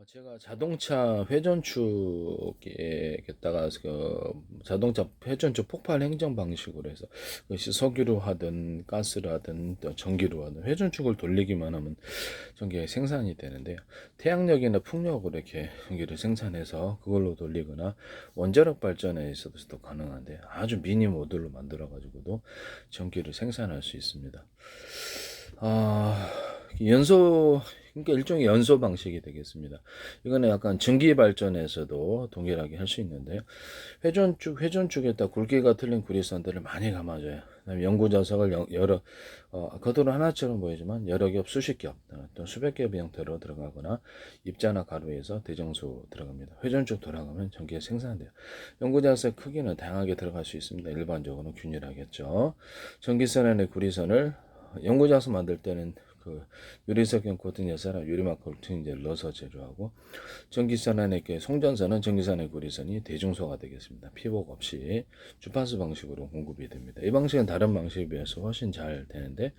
제가 자동차 회전축에다가 그 자동차 회전축 폭발 행정 방식으로 해서 그것이 석유로 하든 가스로 하든 또 전기로 하든 회전축을 돌리기만 하면 전기가 생산이 되는데요. 태양력이나 풍력으로 이렇게 전기를 생산해서 그걸로 돌리거나 원자력 발전에 있어서도 가능한데 아주 미니 모듈로 만들어 가지고도 전기를 생산할 수 있습니다. 아, 연소, 그러니까 일종의 연소 방식이 되겠습니다. 이거는 약간 전기 발전에서도 동일하게 할 수 있는데요. 회전축에다 굵기가 틀린 구리선들을 많이 감아줘요. 그다음에 연구 자석을 여러, 겉으로 하나처럼 보이지만 여러 겹, 수십 겹, 또 수백 겹의 형태로 들어가거나 입자나 가루에서 대정수 들어갑니다. 회전축 돌아가면 전기가 생산돼요. 연구 자석 크기는 다양하게 들어갈 수 있습니다. 일반적으로는 균일하겠죠. 전기선 안에 구리선을 연구자서 만들 때는 그 유리석형 코팅 여사랑 유리막 코팅제를 넣어서 제조하고 전기선 안에 송전선은 전기선의 구리선이 대중소가 되겠습니다. 피복 없이 주파수 방식으로 공급이 됩니다. 이 방식은 다른 방식에 비해서 훨씬 잘 되는데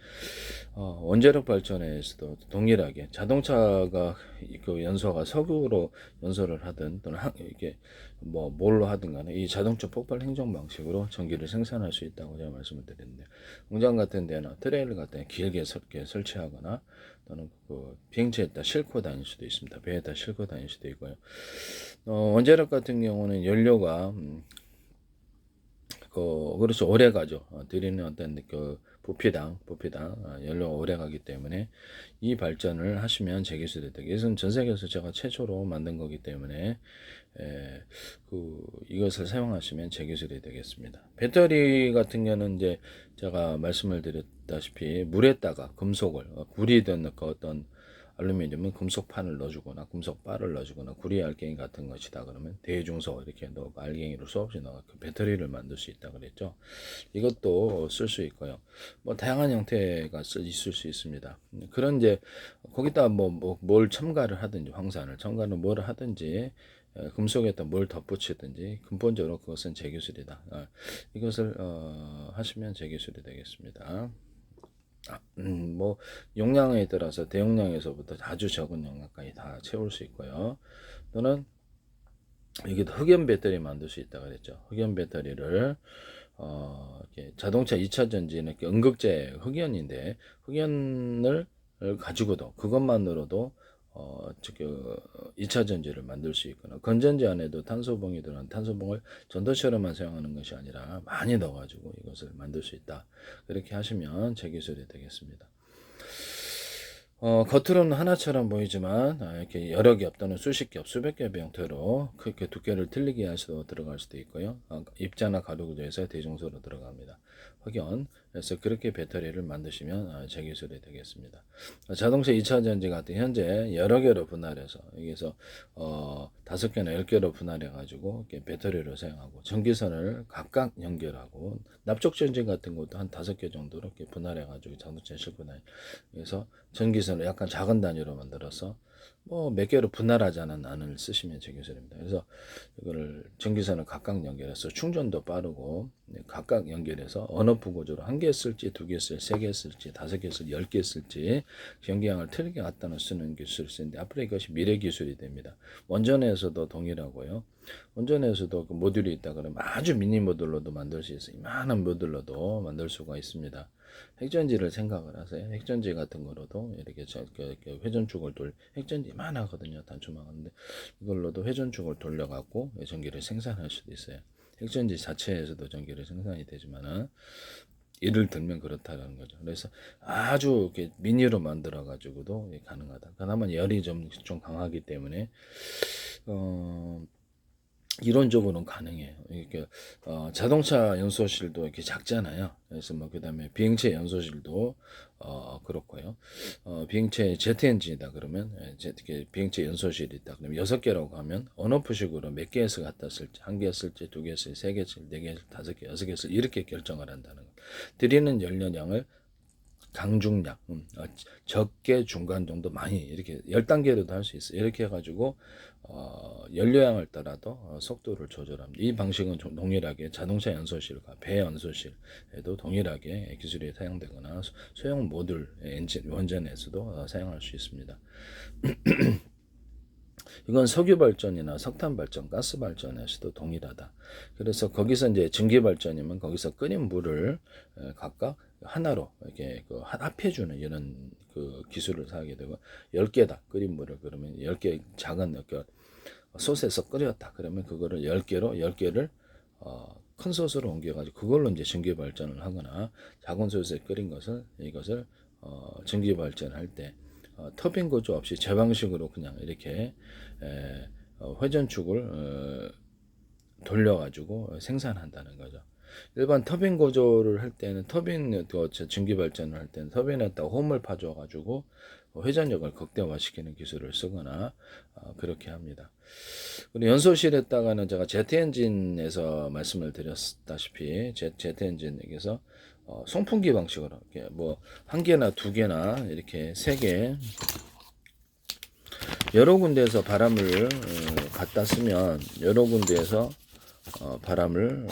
원자력 발전에서도 동일하게 자동차가 그 연소가 석유로 연소를 하든 또는 이게 뭐 뭘로 하든 간에 이 자동차 폭발 행정 방식으로 전기를 생산할 수 있다고 제가 말씀을 드렸는데 공장 같은 데나 트레일러 같은 데 길게 설치하거나 또는 그 비행체에다 싣고 다닐 수도 있습니다. 배에다 싣고 다닐 수도 있고요. 원자력 같은 경우는 연료가 그렇죠. 오래 가죠. 드리는 어떤 그 부피당 연료가 오래 가기 때문에 이 발전을 하시면 재기술이 되고 이것은 전 세계에서 제가 최초로 만든 거기 때문에 이것을 사용하시면 재기술이 되겠습니다. 배터리 같은 경우는 이제 제가 말씀을 드렸다시피 물에다가 금속을 구리든 그 어떤 알루미늄은 금속판을 넣어주거나 금속바를 넣어주거나 구리 알갱이 같은 것이다 그러면 대중소 이렇게 넣어 알갱이로 수없이 넣어 그 배터리를 만들 수 있다 그랬죠. 이것도 쓸 수 있고요. 뭐 다양한 형태가 있을 수 있습니다. 그런 이제 거기다 뭘 첨가를 하든지 황산을 첨가를 뭘 하든지 금속에다 뭘 덧붙이든지 근본적으로 그것은 재기술이다. 이것을 하시면 재기술이 되겠습니다. 뭐 용량에 따라서 대용량에서부터 아주 적은 용량까지 다 채울 수 있고요. 또는 이게 흑연 배터리 만들 수 있다 그랬죠. 흑연 배터리를 이렇게 자동차 2차 전지는 음극재 흑연인데 흑연을 가지고도 그것만으로도 그 2차 전지를 만들 수 있거나 건전지 안에도 탄소봉이 들어간 탄소봉을 전도처럼만 사용하는 것이 아니라 많이 넣어가지고 이것을 만들 수 있다. 그렇게 하시면 제 기술이 되겠습니다. 겉으로는 하나처럼 보이지만 이렇게 여러 겹 또는 수십 겹, 수백 겹의 형태로 그렇게 두께를 틀리게 해서 들어갈 수도 있고요. 입자나 가루 구조에서 대중소로 들어갑니다. 흑연. 그래서 그렇게 배터리를 만드시면 재기술이 되겠습니다. 자동차 2차 전지 같은 현재 여러 개로 분할해서 여기서 5개나 10개로 분할해 가지고 배터리로 사용하고 전기선을 각각 연결하고 납족 전지 같은 것도 한 5개 정도로 이렇게 분할해 가지고 자동차에 싣고 다니. 그래서 전기선을 약간 작은 단위로 만들어서 뭐 몇 개로 분할하지 않은 안을 쓰시면 재기술입니다. 그래서 이거를 전기선을 각각 연결해서 충전도 빠르고 각각 연결해서 언어프 구조로 한 개 쓸지 두 개 쓸지 세 개 쓸지 다섯 개 쓸지 10개 쓸지 전기량을 틀리게 갖다 쓰는 기술을 쓰는데 앞으로 이것이 미래 기술이 됩니다. 원전에서도 동일하고요. 원전에서도 그 모듈이 있다 그러면 아주 미니 모듈로도 만들 수 있어요. 이만한 모듈로도 만들 수가 있습니다. 핵전지를 생각을 하세요. 핵전지 같은 거로도 이렇게 회전축을 핵전지 이만하거든요. 단추만한데 이걸로도 회전축을 돌려갖고 전기를 생산할 수도 있어요. 핵전지 자체에서도 전기를 생산이 되지만은 예를 들면 그렇다는 거죠. 그래서 아주 이렇게 미니로 만들어 가지고도 가능하다. 그나마 열이 좀 강하기 때문에 이론적으로는 가능해요. 이렇게 자동차 연소실도 이렇게 작잖아요. 그래서 뭐 그다음에 비행체 연소실도 그렇고요. 비행체 제트 엔진이다 그러면 비행체 연소실이 있다 그러면 6개라고 하면 온오프식으로 몇 개에서 갖다 쓸지 한 개 쓸지 두 개 쓸지 세 개 쓸지 네 개, 다섯 개, 여섯 개 쓸지 이렇게 결정을 한다는 거. 드리는 연료량을 강중량, 적게 중간 정도 많이 이렇게 10단계로도 할 수 있어요. 이렇게 해가지고 연료량을 따라도 속도를 조절합니다. 이 방식은 동일하게 자동차 연소실과 배 연소실에도 동일하게 기술이 사용되거나 소형 모듈 엔진 원전에서도 사용할 수 있습니다. 이건 석유 발전이나 석탄 발전, 가스 발전에서도 동일하다. 그래서 거기서 이제 증기 발전이면 거기서 끓인 물을 각각 하나로 이렇게 그 합해주는 이런 그 기술을 사용하게 되고 10개다. 끓인 물을 그러면 10개 작은 이렇게 솥에서 끓였다. 그러면 그거를 10개를 큰 솥으로 옮겨가지고 그걸로 이제 전기 발전을 하거나 작은 솥에 끓인 것을 이것을 전기 발전할 때 터빈 구조 없이 제 방식으로 그냥 이렇게 회전축을 돌려가지고 생산한다는 거죠. 일반 터빈 구조를 할 때는 터빈 전기 발전을 할 때는 터빈에다가 홈을 파줘가지고 회전력을 극대화시키는 기술을 쓰거나 그렇게 합니다. 그리고 연소실에다가는 제가 제트 엔진에서 말씀을 드렸다시피 제트 엔진에서 송풍기 방식으로 이렇게 뭐 한 개나 두 개나 이렇게 세 개 여러 군데에서 바람을 갖다 쓰면 여러 군데에서 바람을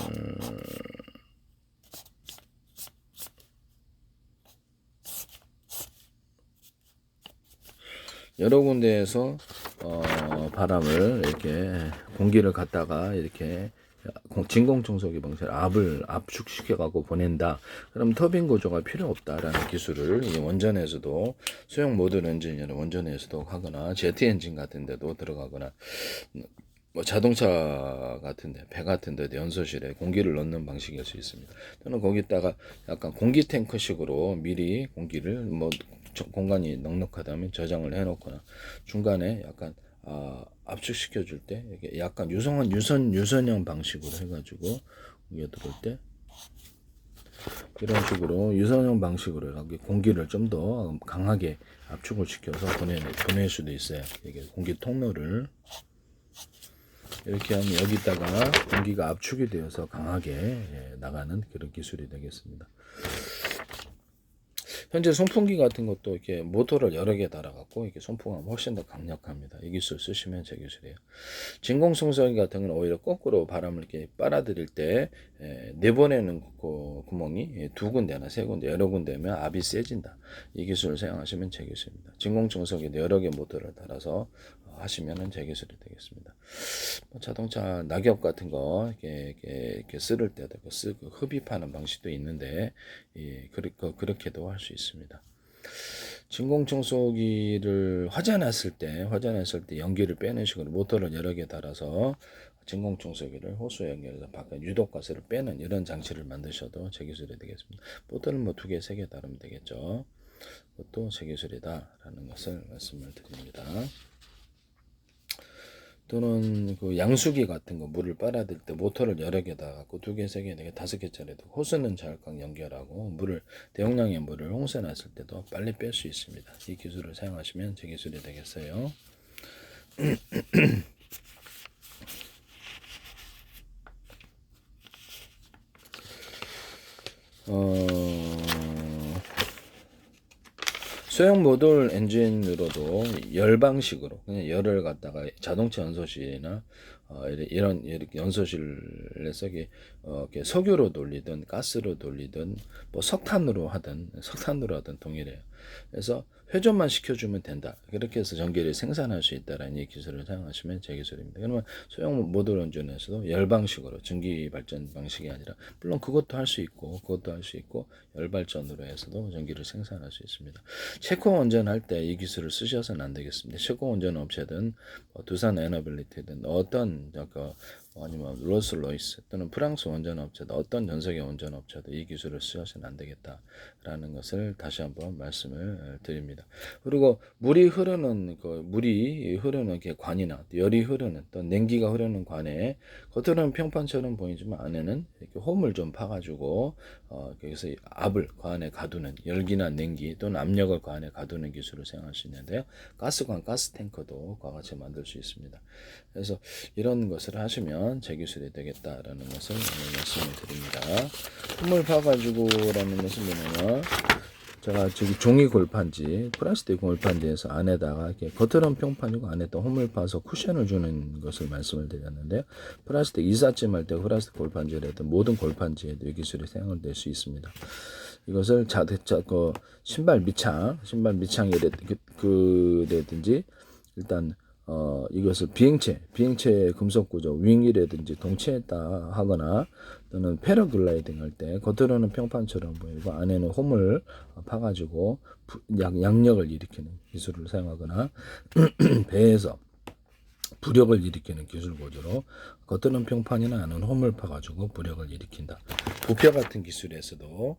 여러 군데에서 바람을 이렇게 공기를 갖다가 이렇게 진공청소기 방식으로 압축시켜 갖고 보낸다. 그럼 터빈 구조가 필요 없다라는 기술을 이 원전에서도 소형 모듈 엔진이나 원전에서도 하거나 제트 엔진 같은 데도 들어가거나 뭐 자동차 같은데 배 같은데 연소실에 공기를 넣는 방식일 수 있습니다. 또는 거기다가 약간 공기 탱크식으로 미리 공기를 뭐 공간이 넉넉하다면 저장을 해놓거나 중간에 약간 압축시켜 줄 때 이렇게 약간 유선형 방식으로 해가지고 위에 들어올 때 이런 식으로 유선형 방식으로 이렇게 공기를 좀 더 강하게 압축을 시켜서 보낼 수도 있어요. 이게 공기 통로를 이렇게 하면 여기다가 공기가 압축이 되어서 강하게 나가는 그런 기술이 되겠습니다. 현재 송풍기 같은 것도 이렇게 모터를 여러 개 달아갖고 이렇게 송풍하면 훨씬 더 강력합니다. 이 기술 쓰시면 제 기술이에요. 진공청소기 같은 건 오히려 거꾸로 바람을 이렇게 빨아들일 때 내보내는 구멍이 두 군데나 세 군데 여러 군데면 압이 세진다. 이 기술을 사용하시면 제 기술입니다. 진공청소기도 여러 개 모터를 달아서 하시면은 제 기술이 되겠습니다. 자동차 낙엽 같은 거 이렇게 쓸을 때도 쓰고 흡입하는 방식도 있는데 그렇게도 할 수 있습니다. 진공청소기를 화재났을 때 연기를 빼는 식으로 모터를 여러 개 달아서 진공청소기를 호수에 연결해서 바깥 유독가스를 빼는 이런 장치를 만드셔도 제 기술이 되겠습니다. 모터를 뭐 2개, 3개 달으면 되겠죠. 그것도 제 기술이다라는 것을 말씀을 드립니다. 또는 그 양수기 같은 거 물을 빨아들일 때 모터를 여러 개다 갖고 2개, 3개, 4개, 5개짜리도 호수는 자율광 연결하고 물을 대용량의 물을 홍수에 놨을 때도 빨리 뺄 수 있습니다. 이 기술을 사용하시면 제 기술이 되겠어요. 소형 모듈 엔진으로도 열 방식으로 그냥 열을 갖다가 자동차 연소실이나 이런 연소실에서 이렇게 석유로 돌리든 가스로 돌리든 뭐 석탄으로 하든 동일해요. 그래서 회전만 시켜주면 된다. 그렇게 해서 전기를 생산할 수 있다라는 이 기술을 사용하시면 제 기술입니다. 그러면 소형 모듈 엔진에서도 열 방식으로 전기 발전 방식이 아니라 물론 그것도 할 수 있고 열 발전으로 해서도 전기를 생산할 수 있습니다. 체코 원전 할 때 이 기술을 쓰셔서는 안 되겠습니다. 체코 원전 업체든 두산 에너빌리티든 어떤 아니면 롤스로이스 또는 프랑스 원전 업체도 어떤 전 세계 원전 업체도 이 기술을 쓰셔서는 안 되겠다라는 것을 다시 한번 말씀을 드립니다. 그리고 물이 흐르는 게 관이나 열이 흐르는 또 냉기가 흐르는 관에 겉으로는 평판처럼 보이지만 안에는 이렇게 홈을 좀 파가지고 여기서 압을 관에 가두는 열기나 냉기 또는 압력을 관에 가두는 기술을 사용할 수 있는데요. 가스관, 가스탱커도 그와 같이 만들 수 있습니다. 그래서 이런 것을 하시면 제 기술이 되겠다라는 것을 말씀을 드립니다. 홈을 파가지고라는 것은 뭐냐면 제가 저기 종이 골판지, 플라스틱 골판지에서 안에다가 이렇게 겉으로는 평판이고 안에다 홈을 파서 쿠션을 주는 것을 말씀을 드렸는데요. 플라스틱 이삿짐 할 때 플라스틱 골판지라든 모든 골판지에도 이 기술이 사용될 수 있습니다. 이것을 신발 밑창이라든지 일단 이것을 비행체 금속 구조, 윙이라든지 동체에다 하거나 또는 패러글라이딩 할 때 겉으로는 평판처럼 보이고 안에는 홈을 파가지고 양력을 일으키는 기술을 사용하거나 배에서 부력을 일으키는 기술 구조로 겉으로는 평판이나 안은 홈을 파가지고 부력을 일으킨다. 부표 같은 기술에서도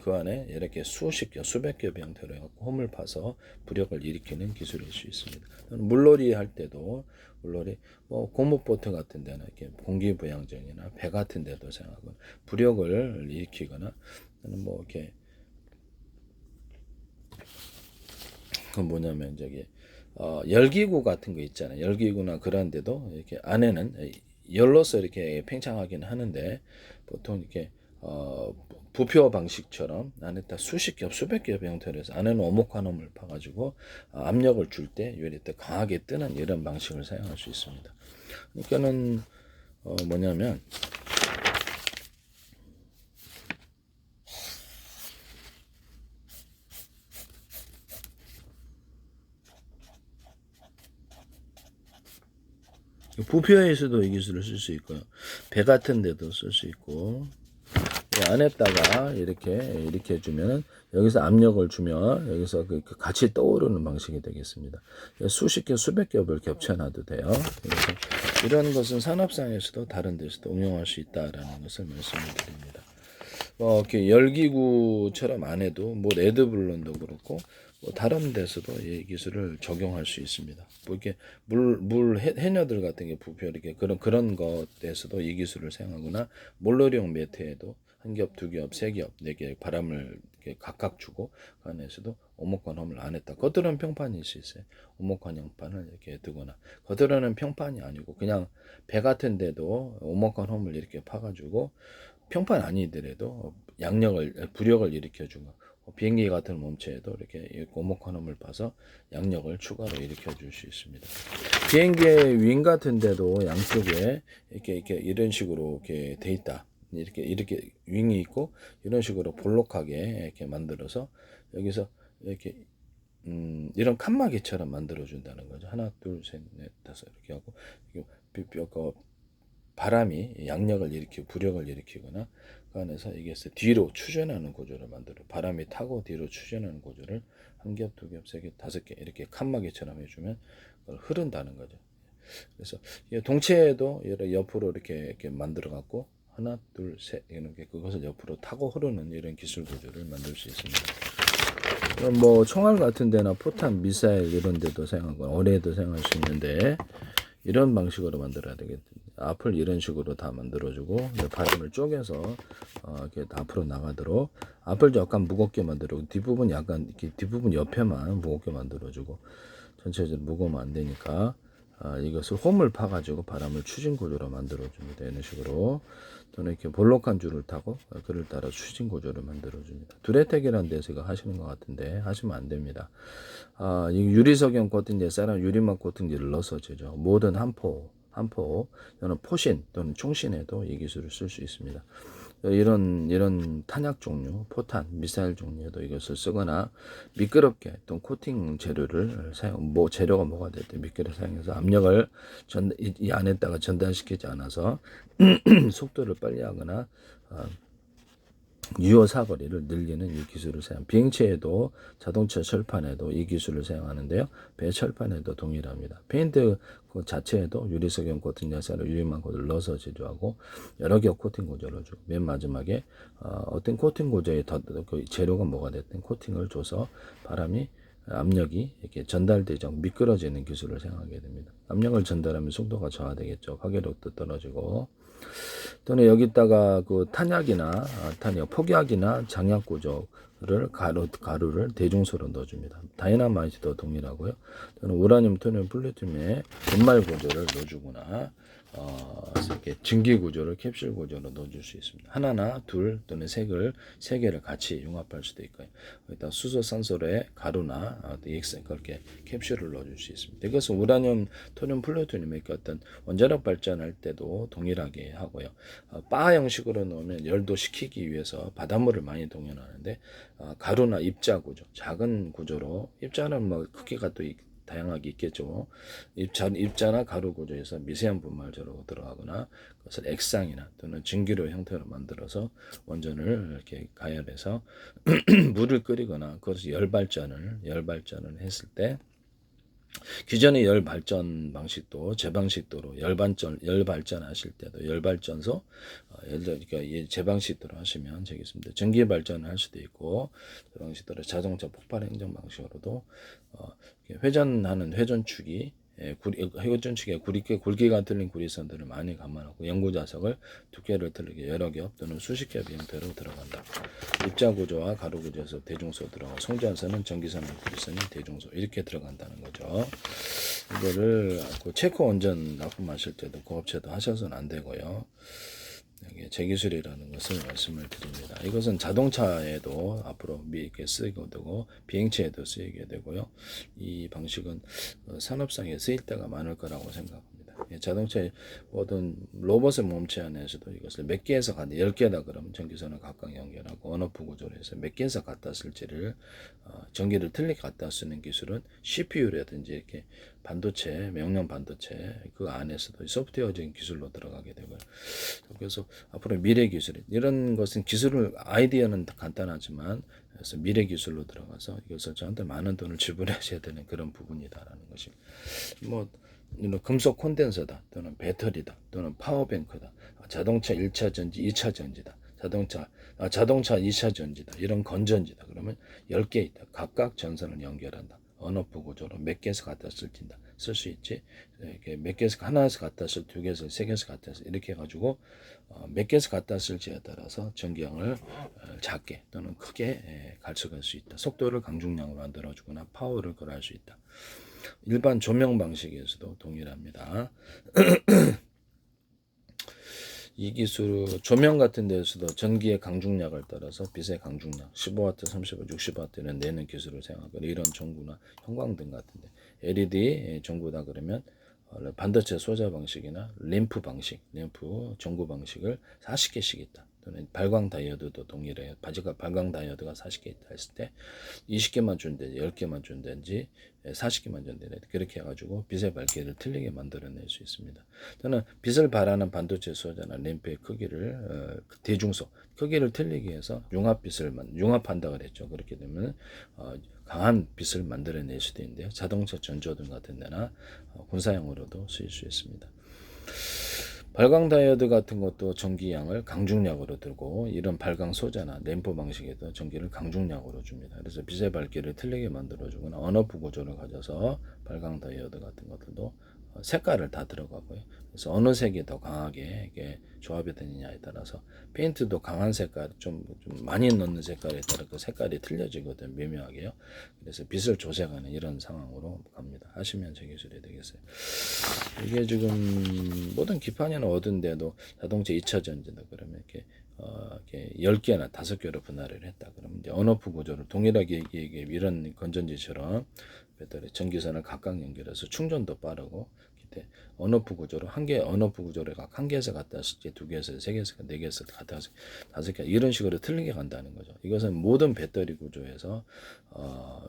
그 안에 이렇게 수십 개, 수백 개 형태로 해갖고 홈을 파서 부력을 일으키는 기술일 수 있습니다. 물놀이 할 때도 물놀이 뭐 고무보트 같은 데는 이렇게 공기부양정이나 배 같은 데도 사용하고 부력을 일으키거나 뭐 이렇게 그 뭐냐면 저기 열기구 같은 거 있잖아요. 열기구나 그런 데도 이렇게 안에는 열로서 이렇게 팽창하긴 하는데 보통 이렇게 부표 방식처럼 안에다 수십 겹, 수백 겹 형태로 해서 안에는 오목환음을 파가지고 압력을 줄 때 요리 때 강하게 뜨는 이런 방식을 사용할 수 있습니다. 그러니까는 뭐냐면 부표에서도 이 기술을 쓸 수 있고요. 배 같은 데도 쓸 수 있고 안에다가 이렇게 해주면 여기서 압력을 주면 여기서 같이 떠오르는 방식이 되겠습니다. 수십 개, 수백 겹을 겹쳐놔도 돼요. 그래서 이런 것은 산업상에서도 다른 데서도 응용할 수 있다라는 것을 말씀을 드립니다. 이렇게 열기구처럼 안 해도 뭐 레드블론도 그렇고 뭐 다른 데서도 이 기술을 적용할 수 있습니다. 뭐 이렇게 물 해녀들 같은 게 부표 이렇게 그런 것에서도 이 기술을 사용하거나 물놀이용 매트에도 한 겹, 두 겹, 세 겹, 네 개 바람을 이렇게 각각 주고 그 안에서도 오목관 홈을 안 했다. 겉으로는 평판일 수 있어요. 오목관 형판을 이렇게 두거나 겉으로는 평판이 아니고 그냥 배 같은 데도 오목관 홈을 이렇게 파가지고 평판 아니더라도 부력을 일으켜주고 비행기 같은 몸체에도 이렇게 오목환음을 봐서 양력을 추가로 일으켜 줄 수 있습니다. 비행기의 윙 같은 데도 양쪽에 이렇게 이런 식으로 이렇게 돼 있다. 이렇게 윙이 있고 이런 식으로 볼록하게 이렇게 만들어서 여기서 이렇게 이런 칸막이처럼 만들어 준다는 거죠. 하나, 둘, 셋, 넷, 다섯 이렇게 하고 바람이 양력을 일으키고 부력을 일으키거나 그 안에서 이게 뒤로 추전하는 구조를 만들어 바람이 타고 뒤로 추전하는 구조를 한 겹, 두 겹, 세 겹, 다섯 개 이렇게 칸막이처럼 해주면 그걸 흐른다는 거죠. 그래서 동체에도 옆으로 이렇게 만들어 갖고 하나, 둘, 셋 이렇게 그것을 옆으로 타고 흐르는 이런 기술 구조를 만들 수 있습니다. 뭐 총알 같은 데나 포탄, 미사일 이런 데도 사용하고 어뢰도 사용할 수 있는데 이런 방식으로 만들어야 되겠죠. 앞을 이런 식으로 다 만들어주고 바람을 쪼개서 이렇게 앞으로 나가도록 앞을 약간 무겁게 만들고 뒷부분 약간 이렇게 뒷부분 옆에만 무겁게 만들어주고 전체적으로 무거우면 안 되니까 이것을 홈을 파가지고 바람을 추진 구조로 만들어줍니다. 이런 식으로 또는 이렇게 볼록한 줄을 타고 그를 따라 추진 구조를 만들어줍니다. 두레텍이라는 데서 이거 하시는 것 같은데 하시면 안 됩니다. 이 유리석용 코팅제, 쌀은 유리막 코팅제를 넣어서 제조. 모든 한포, 또는 포신 또는 충신에도 이 기술을 쓸 수 있습니다. 이런 탄약 종류, 포탄, 미사일 종류에도 이것을 쓰거나 미끄럽게 또 코팅 재료를 재료가 뭐가 됐든 미끄러 사용해서 압력을 이 안에다가 전달시키지 않아서 속도를 빨리 하거나 유효 사거리를 늘리는 이 기술을 사용. 비행체에도 자동차 철판에도 이 기술을 사용하는데요. 배 철판에도 동일합니다. 페인트 그 자체에도 유리석용 코팅 야사로 유리만 코드를 넣어서 제조하고 여러 겹 코팅 구조를 주고 맨 마지막에 어떤 코팅 구조에 그 재료가 뭐가 됐든 코팅을 줘서 바람이 압력이 이렇게 전달되지 않고 미끄러지는 기술을 사용하게 됩니다. 압력을 전달하면 속도가 저하되겠죠. 파괴력도 떨어지고 또는 여기다가 그 탄약이나 폭약이나 장약 구조를 가루를 대중소로 넣어줍니다. 다이너마이트도 동일하고요. 또는 우라늄, 토늄, 플루토늄의 분말 구조를 넣어주거나 이렇게 증기 구조를 캡슐 구조로 넣어줄 수 있습니다. 하나나 둘 또는 세 개를 같이 융합할 수도 있고요. 일단 수소, 산소에 가루나 EX 그렇게 캡슐을 넣어줄 수 있습니다. 이것은 우라늄, 토늄, 플루토늄의 어떤 원자력 발전할 때도 동일하게 하고요. 바 형식으로 넣으면 열도 식히기 위해서 바닷물을 많이 동원하는데 가루나 입자 구조, 작은 구조로 입자는 뭐 크기가 또 다양하게 있겠죠. 입자나 가루 구조에서 미세한 분말적으로 들어가거나 그것을 액상이나 또는 증기료 형태로 만들어서 원전을 이렇게 가열해서 물을 끓이거나 그것을 열발전을 했을 때 기존의 열 발전 방식도 제방식도로 열발전 하실 때도 열발전소 그러니까 제방식도로 하시면 되겠습니다. 전기 발전을 할 수도 있고 제방식도로 자동차 폭발 행정 방식으로도 회전하는 회전축이 회전축에 굵기가 틀린 구리선들을 많이 감안하고 연구 자석을 두께를 틀리게 여러 겹 또는 수십 겹 형태로 들어간다. 입자 구조와 가루 구조에서 대중소 들어가고 송전선은 전기선의 구리선이 대중소 이렇게 들어간다는 거죠. 이거를 체코 원전 납품하실 때도 그 업체도 하셔서는 안 되고요. 여기 제기술이라는 것을 말씀을 드립니다. 이것은 자동차에도 앞으로 이렇게 쓰이게 되고 비행체에도 쓰이게 되고요. 이 방식은 산업상에 쓰일 때가 많을 거라고 생각합니다. 자동차의 모든 로봇의 몸체 안에서도 이것을 몇 개에서 10개다 그러면 전기선을 각각 연결하고 온오프 구조로 해서 몇 개에서 갖다 쓸지를 전기를 틀리게 갖다 쓰는 기술은 CPU라든지 이렇게 반도체, 명령 반도체 그 안에서도 소프트웨어적인 기술로 들어가게 되고요. 그래서 앞으로 미래 기술 이런 것은 기술을 아이디어는 간단하지만 그래서 미래 기술로 들어가서 이것을 저한테 많은 돈을 지불하셔야 되는 그런 부분이다라는 것이 뭐 금속 콘덴서다 또는 배터리다 또는 파워뱅크다 자동차 1차 전지 2차 전지다 자동차 2차 전지다 이런 건전지다 그러면 10개 있다 각각 전선을 연결한다 온오프 구조로 몇 개에서 갖다 쓸 수 있지 이렇게 몇 개에서 하나에서 갖다 쓸 두 개에서 세 개에서 갖다 쓸 이렇게 해가지고 몇 개에서 갖다 쓸지에 따라서 전기량을 작게 또는 크게 가져갈 수 있다 속도를 강중량으로 만들어주거나 파워를 거할 수 있다 일반 조명 방식에서도 동일합니다. 이 기술 조명 같은 데서도 전기의 강중량을 따라서 빛의 강중량 15W, 30W, 60W는 내는 기술을 사용하고 이런 전구나 형광등 같은데 LED 전구다 그러면 반도체 소자 방식이나 램프 전구 방식을 40개씩 있다. 또는 발광 다이오드도 동일해요. 발광 다이오드가 40개 있다 했을 때 20개만 준다든지 10개만 준다든지 40개만 준다든지 그렇게 해가지고 빛의 밝기를 틀리게 만들어낼 수 있습니다. 또는 빛을 발하는 반도체 소자나 램프의 크기를 대중소 크기를 틀리게 해서 융합한다 그랬죠. 그렇게 되면 강한 빛을 만들어낼 수도 있는데요. 자동차 전조등 같은 데나 군사용으로도 쓰일 수 있습니다. 발광 다이오드 같은 것도 전기량을 강중량으로 들고 이런 발광 소자나 램프 방식에도 전기를 강중량으로 줍니다. 그래서 빛의 밝기를 틀리게 만들어주거나 온오프 구조를 가져서 발광 다이오드 같은 것들도 색깔을 다 들어가고요. 그래서 어느 색이 더 강하게 이게 조합이 되느냐에 따라서 페인트도 강한 색깔 좀 많이 넣는 색깔에 따라 그 색깔이 틀려지거든 미묘하게요. 그래서 빛을 조색하는 이런 상황으로 갑니다. 하시면 제 기술이 되겠어요. 이게 지금 모든 기판이나 얻은데도 자동차 2차 전지다 그러면 이렇게 10개나 5개로 분할을 했다 그러면 이제 온오프 구조를 동일하게 이런 건전지처럼 배터리 전기선을 각각 연결해서 충전도 빠르고 온오프 구조로 온오프 구조를 각 한 개에서 갖다 쓸지 두 개에서 세 개에서 네 개에서 갖다 쓸지 5개 이런 식으로 틀리게 간다는 거죠. 이것은 모든 배터리 구조에서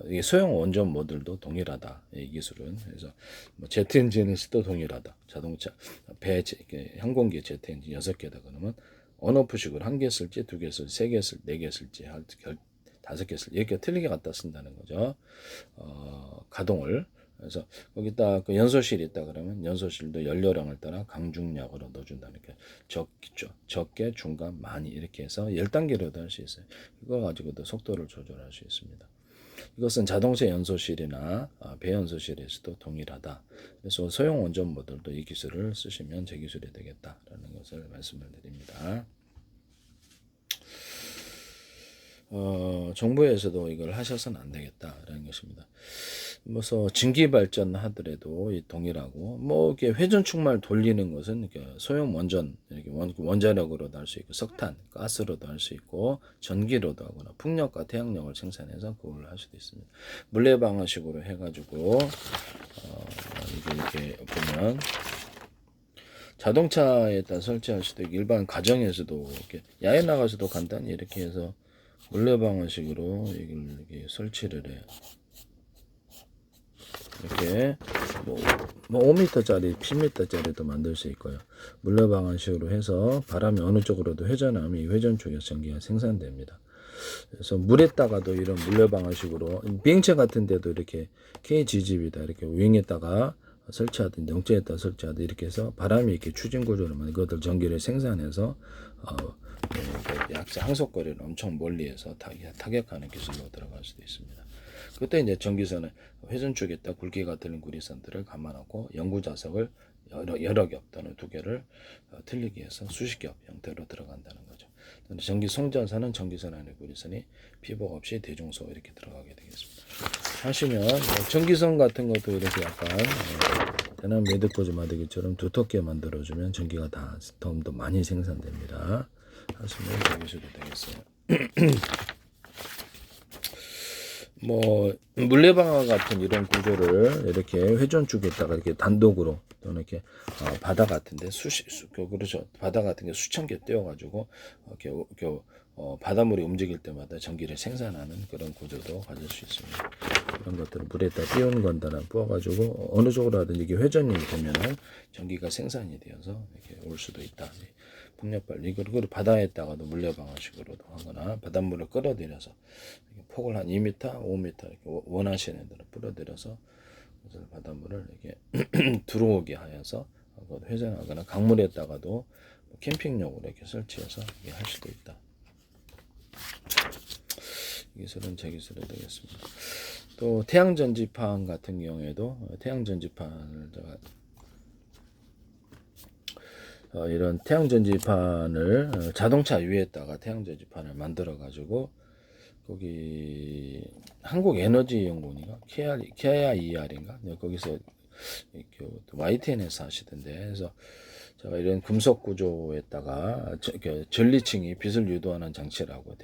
이게 소형 원전 모듈도 동일하다. 이 기술은 그래서 뭐 제트 엔진에서도 동일하다. 자동차 항공기 제트 엔진 6개다 그러면 온오프식으로 한 개 쓸지 두 개 쓸지 세 개 쓸지 네 개 쓸지 5개 쓸지 이렇게 틀리게 갖다 쓴다는 거죠. 가동을 그래서 거기다 그 연소실이 있다 그러면 연소실도 연료량을 따라 강중량으로 넣어준다는 게 적게 중간 많이 이렇게 해서 10단계로도 할 수 있어요. 이거 가지고도 속도를 조절할 수 있습니다. 이것은 자동차 연소실이나 배연소실에서도 동일하다. 그래서 소형 원전 모듈도 이 기술을 쓰시면 제 기술이 되겠다라는 것을 말씀을 드립니다. 정부에서도 이걸 하셔서는 안 되겠다라는 것입니다. 뭐서 증기 발전 하더라도 동일하고 뭐 이렇게 회전축만 돌리는 것은 이렇게 소형 원전 이렇게 원자력으로도 할 수 있고 석탄, 가스로도 할 수 있고 전기로도 하거나 풍력과 태양력을 생산해서 그걸 할 수도 있습니다. 물레 방식으로 해가지고 이게 이렇게 보면 자동차에다 설치할 수도 있고 일반 가정에서도 이렇게 야외 나가서도 간단히 이렇게 해서 물레 방식으로 이걸 이렇게 설치를 해요. 이렇게 뭐 5m짜리, 10m짜리도 만들 수 있고요. 물레 방안식으로 해서 바람이 어느 쪽으로도 회전하면 이 회전 쪽에서 전기가 생산됩니다. 그래서 물에다가도 이런 물레 방안식으로 비행체 같은 데도 이렇게 K지집이다 이렇게 윙에다가 설치하든 영재에다 설치하든 이렇게 해서 바람이 이렇게 추진 구조로 만 그것들 전기를 생산해서 약세 항속거리를 엄청 멀리해서 타격하는 기술로 들어갈 수도 있습니다. 그때 이제 전기선은 회전 쪽에다 굵기가 틀린 구리선들을 감안하고 영구 자석을 여러 겹 또는 두 개를 틀리기 위해서 수십 겹 형태로 들어간다는 거죠. 전기 송전선은 전기선 안에 구리선이 피복 없이 대중소 이렇게 들어가게 되겠습니다. 하시면 전기선 같은 것도 이렇게 약간 대남 매듭꽂이 마디기처럼 두텁게 만들어주면 전기가 더 많이 생산됩니다. 하시면 되셔도 되겠어요. 뭐 물레방아 같은 이런 구조를 이렇게 회전축에다가 이렇게 단독으로 또는 이렇게 바다 같은데 그렇죠. 바다 같은 게 수천 개 띄워가지고 이렇게 바닷물이 움직일 때마다 전기를 생산하는 그런 구조도 가질 수 있습니다. 이런 것들을 물에다 띄우는 건다나 부어가지고 어느 쪽으로 하든 이게 회전이 되면은 전기가 생산이 되어서 이렇게 올 수도 있다. 풍력발 이걸 바다에다가도 물레방아식으로도 하거나 바닷물을 끌어들여서 폭을 한 2m, 5m 이렇게 원하시는 대로 끌어들여서 바닷물을 이렇게 들어오게 하여서 회전하거나 강물에다가도 캠핑용으로 이렇게 설치해서 이렇게 할 수도 있다. 이 기술은 제 기술이 되겠습니다. 또 태양전지판 같은 경우에도 태양전지판을 이런 태양전지판을 자동차 위에다가 태양전지판을 만들어 가지고 거기 한국에너지연구원인가 KIER인가 거기서 YTN에서 하시던데 그래서 제가 이런 금속 구조에다가 전리층이 빛을 유도하는 장치라고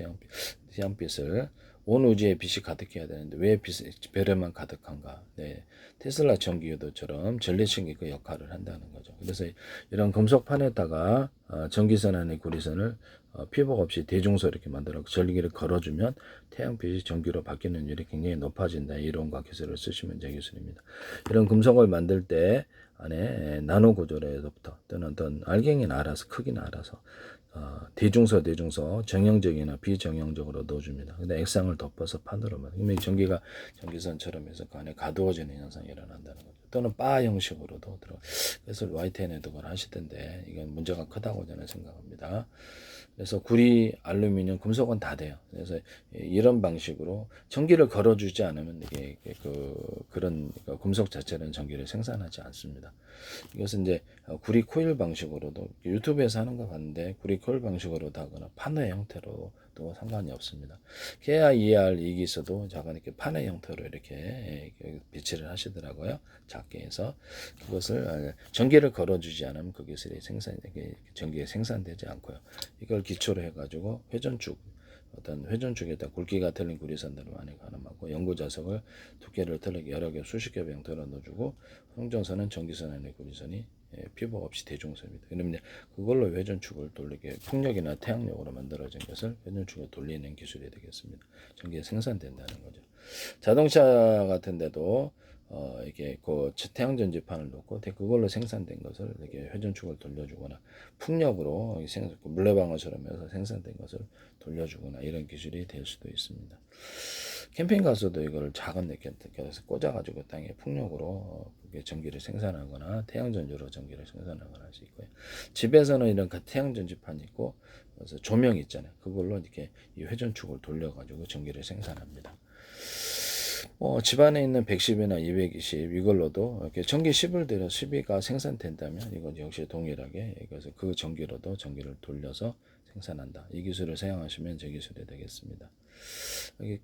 태양빛을 온 우주에 빛이 가득해야 되는데 왜 별에만 가득한가? 네, 테슬라 전기유도처럼 전리층이 그 역할을 한다는 거죠. 그래서 이런 금속판에다가 전기선 안에 구리선을 피복 없이 대중소 이렇게 만들어 전기를 걸어주면 태양빛이 전기로 바뀌는 일이 굉장히 높아진다. 이론과 기술을 쓰시면 제 기술입니다. 이런 금속을 만들 때 안에 나노 구조로부터 또는 어떤 알갱이는 알아서 크기는 알아서 대중소 정형적이나 비정형적으로 넣어줍니다. 근데 액상을 덮어서 판으로만 그러면 전기가 전기선처럼 해서 그 안에 가두어지는 현상이 일어난다는 거죠. 또는 바 형식으로도 들어. 그래서 YTN에도 그걸 하시던데 이건 문제가 크다고 저는 생각합니다. 그래서 구리, 알루미늄, 금속은 다 돼요. 그래서 이런 방식으로 전기를 걸어주지 않으면 이게 그런 금속 자체는 전기를 생산하지 않습니다. 이것은 이제 구리 코일 방식으로도 유튜브에서 하는 거 봤는데 구리 코일 방식으로도 하거나 판의 형태로도 상관이 없습니다. KIER 이기서도 작은 이렇게 판의 형태로 이렇게 비치를 하시더라고요. 작게 해서 그것을 전기를 걸어주지 않으면 그 기술이 전기가 생산되지 않고요. 이걸 기초로 해가지고 어떤 회전축에다 굵기가 틀린 구리선들을 많이 가늠하고 연구 자석을 두께를 틀리게 여러 개 수십 개 병틀어 넣어주고 송전선은 전기선 안에 구리선이 피복 없이 대중소입니다. 그러면 그걸로 회전축을 돌리게 풍력이나 태양력으로 만들어진 것을 회전축을 돌리는 기술이 되겠습니다. 전기가 생산된다는 거죠. 자동차 같은 데도 이게 그 태양전지판을 놓고 그걸로 생산된 것을 이렇게 회전축을 돌려주거나 풍력으로 물레방아처럼 해서 생산된 것을 돌려주거나 이런 기술이 될 수도 있습니다. 캠핑 가서도 이걸 작은 넷에서 꽂아가지고 땅에 풍력으로 전기를 생산하거나 태양전지로 전기를 생산하거나 할 수 있고요. 집에서는 이런 태양전지판이 있고 그래서 조명 있잖아요. 그걸로 이렇게 이 회전축을 돌려가지고 전기를 생산합니다. 집안에 있는 110이나 220 이걸로도 이렇게 전기 10을 들여 12가 생산된다면 이건 역시 동일하게 그래서 그 전기로도 전기를 돌려서 생산한다. 이 기술을 사용하시면 제 기술이 되겠습니다. 여기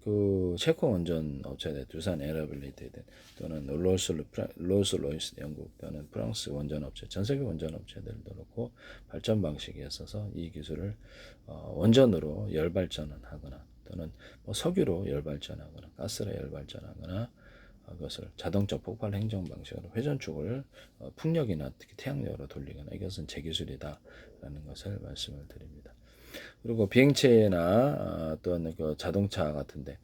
체코 원전 업체들 두산 에어빌리티드 또는 롤스로이스 영국 또는 프랑스 원전 업체 전 세계 원전 업체들도 그렇고 발전 방식에 있어서 이 기술을 원전으로 열발전을 하거나 또는 석유로 열발전하거나 가스로 열발전하거나 그것을 자동차 폭발 행정 방식으로 회전축을 풍력이나 특히 태양력으로 돌리거나 이것은 제 기술이다라는 것을 말씀을 드립니다. 그리고 비행체나 또는 그 자동차 같은데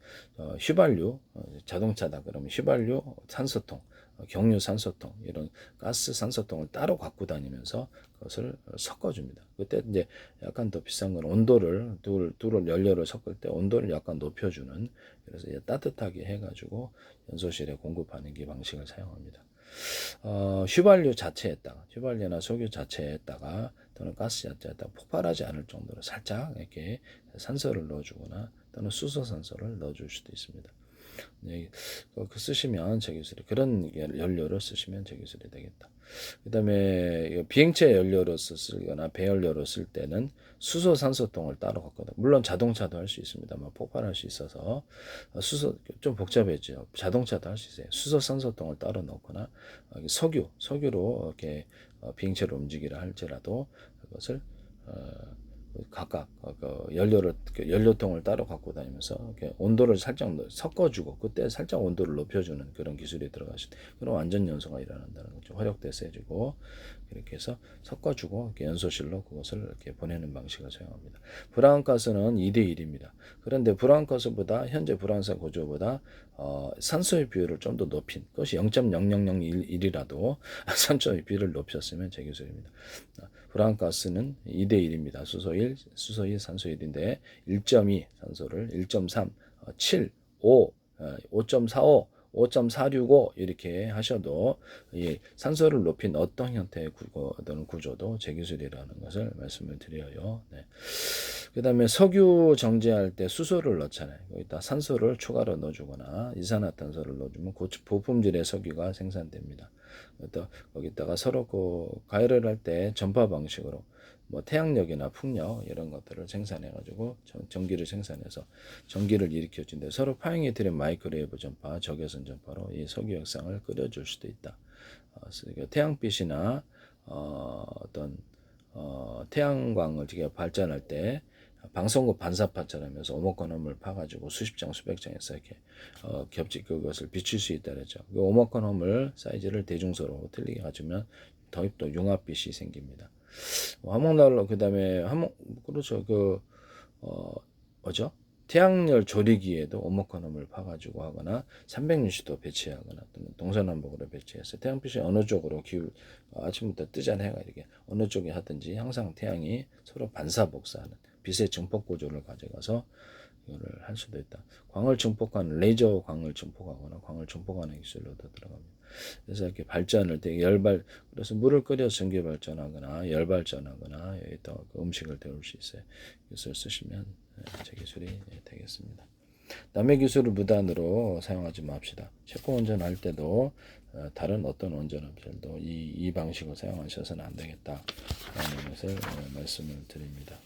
휘발유 자동차다 그러면 휘발유 산소통 경유 산소통 이런 가스 산소통을 따로 갖고 다니면서 그것을 섞어줍니다. 그때 이제 약간 더 비싼 건 온도를 둘을 연료를 섞을 때 온도를 약간 높여주는 그래서 이제 따뜻하게 해가지고 연소실에 공급하는 게 방식을 사용합니다. 휘발유 자체에다가 휘발유나 석유 자체에다가 또는 가스 자체에다가 폭발하지 않을 정도로 살짝 이렇게 산소를 넣어주거나 또는 수소산소를 넣어줄 수도 있습니다. 네, 그 쓰시면 제 기술이 그런 연료를 쓰시면 제 기술이 되겠다. 그다음에 비행체 연료로 쓰거나 배연료로 쓸 때는 수소 산소통을 따로 갖거든. 물론 자동차도 할 수 있습니다만 폭발할 수 있어서 수소 좀 복잡해지죠. 자동차도 할 수 있어요. 수소 산소통을 따로 넣거나 석유로 이렇게 비행체를 움직이라 할지라도 그것을 각각 연료통을 따로 갖고 다니면서 이렇게 온도를 살짝 섞어주고 그때 살짝 온도를 높여주는 그런 기술이 들어가시. 그럼 완전 연소가 일어난다는 거죠. 화력대 세지고 이렇게 해서 섞어주고 이렇게 연소실로 그것을 이렇게 보내는 방식을 사용합니다. 브라운가스는 2대1입니다. 그런데 브라운가스보다 현재 브라운산 구조보다 산소의 비율을 좀 더 높인 그것이 0.0001이라도 산소의 비율을 높였으면 제 기술입니다. 브라운가스는 2대1입니다. 수소 1, 산소 1인데 1.2 산소를 1.3, 7, 5, 5.45, 5.465 이렇게 하셔도 이 산소를 높인 어떤 형태의 구조도 제기술이라는 것을 말씀을 드려요. 네. 그 다음에 석유 정제할 때 수소를 넣잖아요. 거기다 산소를 추가로 넣어주거나 이산화탄소를 넣어주면 고품질의 석유가 생산됩니다. 거기다가 서로 가열을 할 때 전파 방식으로 뭐 태양력이나 풍력 이런 것들을 생산해 가지고 전기를 생산해서 전기를 일으켜 준데 서로 파형이 들인 마이크로웨이브 전파, 적외선 전파로 이 석유 역상을 끓여줄 수도 있다. 태양빛이나 어떤 태양광을 발전할 때 방송국 반사파처럼 해서 오목건홈을 파가지고 수십 장, 수백 장에서 이렇게 그것을 비출 수 있다 그랬죠. 그 오목건홈을 사이즈를 대중소로 틀리게 가지면 더욱더 융합빛이 생깁니다. 화목난로 그다음에 그렇죠. 뭐죠? 태양열 조리기에도 오목건홈을 파가지고 하거나 360도 배치하거나 또는 동서남북으로 배치해서 태양빛이 어느 쪽으로 아침부터 뜨잖아요. 해가 이렇게 어느 쪽에 하든지 항상 태양이 서로 반사복사하는 빛의 증폭 구조를 가져가서 이거를 할 수도 있다. 광을 증폭하는 레이저 광을 증폭하거나 광을 증폭하는 기술로도 들어갑니다. 그래서 이렇게 발전을 되게 그래서 물을 끓여서 전기 발전하거나 열 발전하거나 여기다 음식을 데울 수 있어요. 기술 쓰시면 제 기술이 되겠습니다. 남의 기술을 무단으로 사용하지 맙시다. 체코 운전할 때도 다른 어떤 운전업체들도 이 방식을 사용하셔서는 안 되겠다라는 것을 말씀을 드립니다.